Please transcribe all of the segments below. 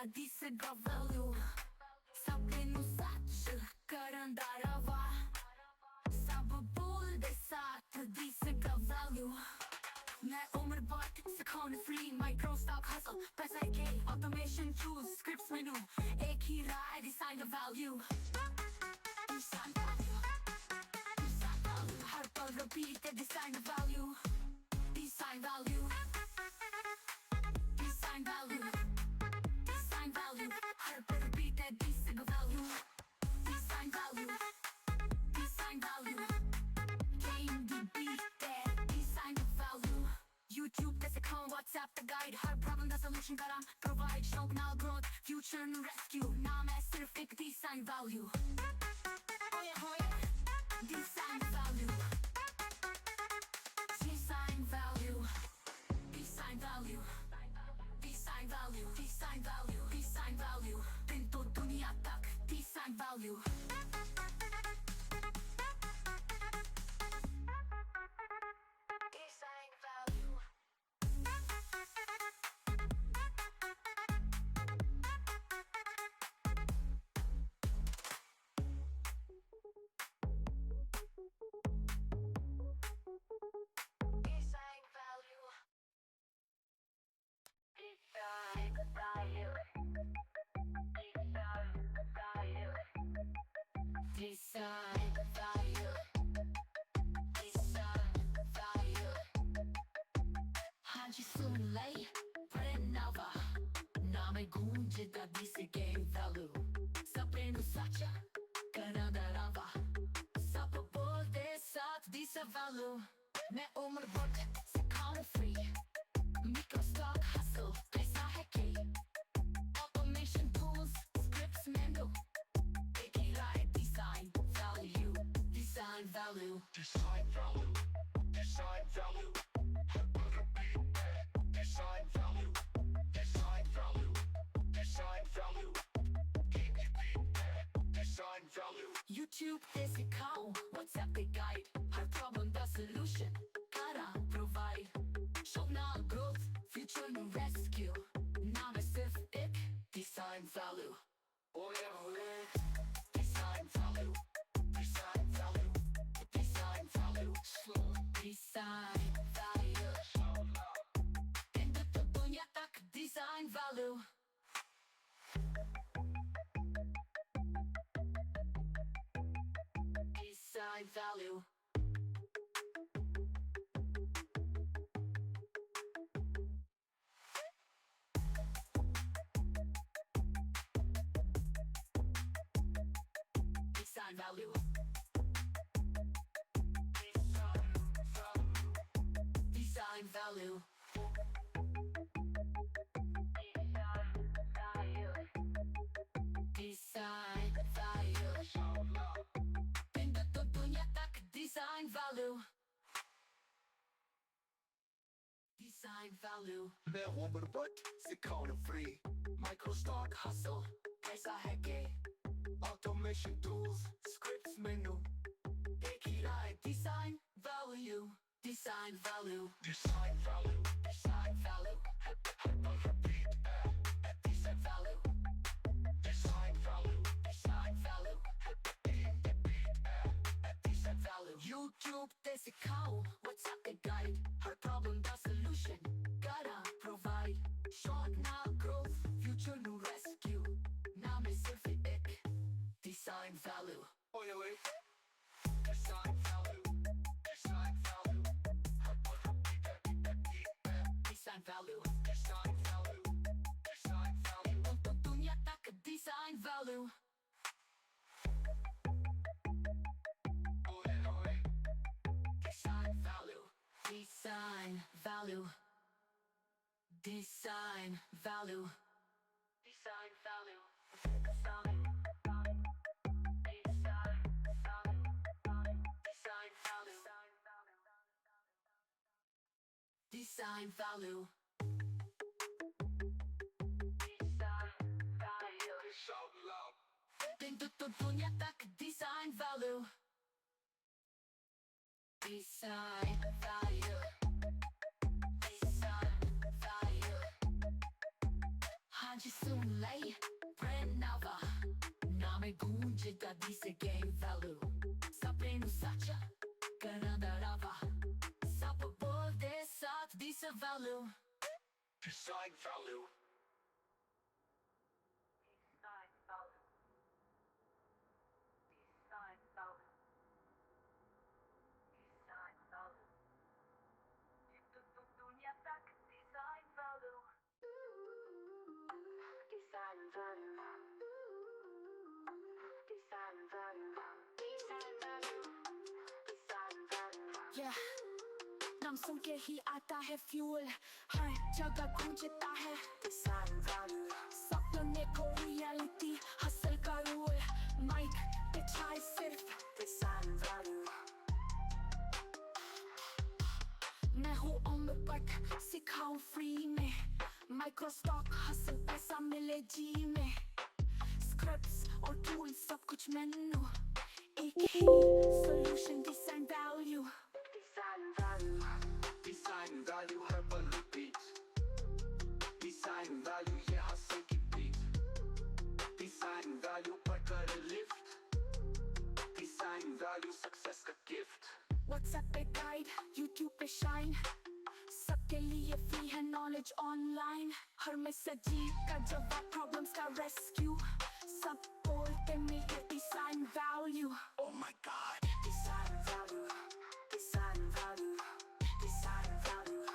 дисега value. Sabrinu saçı karandarava. Sababul de sat dисега value. Ne umr bak sakon free Microstock hustle पैसा के automation tools scripts menu एक ही राय design the value. Design value. Design value. हर पल repeat the design the value. Design value. Design value. Design value. हर पल repeat the design value. Design value. Design value. Game the beat that design value. YouTube the second WhatsApp the guide. Her problem the solution करा provide शौक now growth future and rescue. नाम है सिर्फ एक design value. Design value. Design value. Design value. Design value. Design value. Design value. दिन तो दुनिया तक design value. Design value. Design value. Design value. Design value. Design value. Hangi sunlay prenova. Name gungida disse game value. Sabrinu saça karandarava. Sapabol de sat disse value. Ne umr bak sakon free Microstock hustle पैसा है के automation tools scripts menu एक ही राय design value. Design value. Design value. Design value. Design value. Design value. Design value. Design value. YouTube de सिखाओ WhatsApp the guide. Her problem the solution करा provide. Show now growth future no rescue. नाम है सिर्फ एक design value. Oh yeah. Design value. Design value. Design value. Slow. Design value. So loud. दिन तो दुनिया तक design value. Design value. Design value. Design value. Design value. So loud. दिन तो दुनिया तक design value. Design value. Ne umr bak sakon free Microstock hustle पैसा है के automation tools scripts menu एक ही राय design value. Design value. Design value. Design value. Repeat. Design value. Design value. Design value. Design value. YouTube de सिखाओ WhatsApp the guide. Her problem the solution gotta provide. Short now growth future no rescue. नाम है सिर्फ एक design value. Oh yeah, wait. Design value. Design value. Design value. Design value. Design value. तो दुनिया तक design value. Oh yeah. Design value. Design value. Design value. Design value. Design value. Design value. So loud. दिन तो दुनिया तक design value. Design value. Design value. हाँ ci sono lei prenava nome gunge da dise game value sapendo sacha ganandarava sapabol de sat dise value Design value. Yeah नाम सुन के ही आता है fuel हर जगह गूंजता है Design value. सपने को रियलिटी हसल का रूल माइक पे छाए सिर्फ Design value. मैं हूँ उम्र बट सिखाऊं फ्री में माइक्रोस्टॉक हसल पैसा मिले जी में स्क्रिप्ट्स और टूल्स सब कुछ मेनू एक ही solution design value Design value. Design value herbal repeat. Design value ये हंसल की beat. Design value पर करे lift. Design value success का gift. व्हाट्सएप पे गाइड यूट्यूब पे शाइन सबके लिए फ्री है नॉलेज ऑनलाइन हर मैसेज का जवाब प्रॉब्लम्स का रेस्क्यू सब बोलते मिलके design value Oh my god. Design value. Design value. Design value.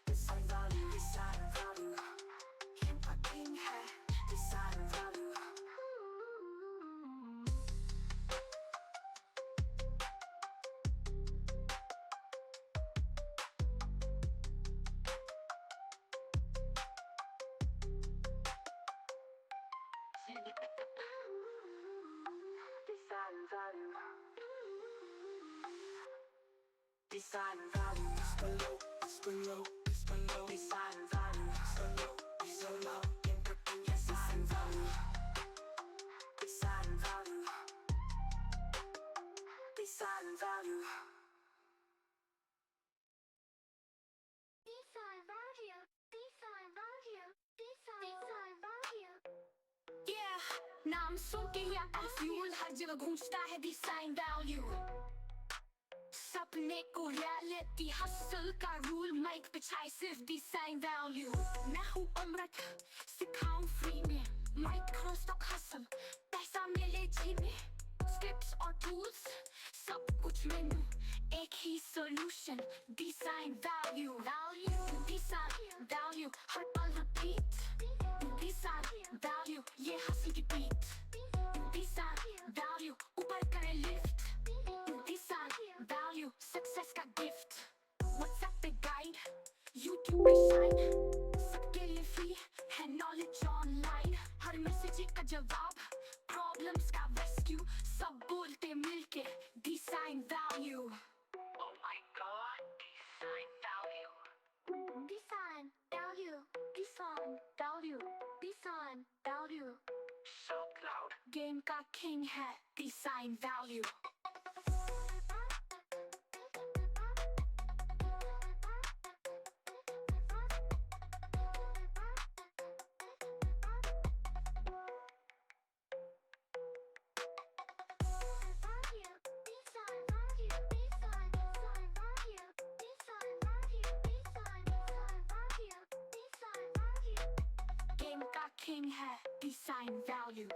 Design value. Design value. इनका किंग है Design value. Design value. Design value. Below. Design value. Below. Design value. Design value. Design value. Yeah नाम सुन के ही आता है fuel हर जगह गूंजता है design value सपने को रियलिटी हसल का रूल माइक पे छाए सिर्फ डिजाइन वैल्यू मैं हूँ अमृत सिखाऊं फ्री में माइक्रोस्टॉक हसल पैसा मिले जी में स्क्रिप्ट्स और टूल्स सब कुछ मेनू एक ही solution design value design value हर पल रिपीट डिजाइन वैल्यू ये हंसी की बीट डिजाइन वैल्यू ऊपर करे लिफ्ट डिजाइन वैल्यू सक्सेस का गिफ्ट व्हाट्सएप पे गाइड यूट्यूब पे शाइन सबके लिए फ्री है नॉलेज ऑनलाइन हर मैसेज का जवाब प्रॉब्लम्स का रेस्क्यू सब बोलते मिलके design value Oh my god. Design value. Design value design value design value So loud. Game का किंग है डिजाइन वैल्यू गेम का किंग है design value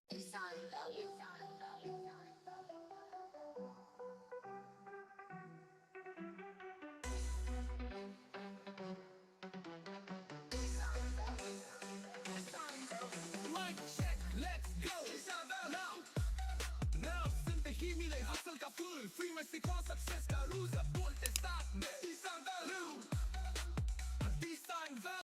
Design value. Mic check, let's go. Now, sunt pe Gemini hustle ca full. Free Mexico success ca loser.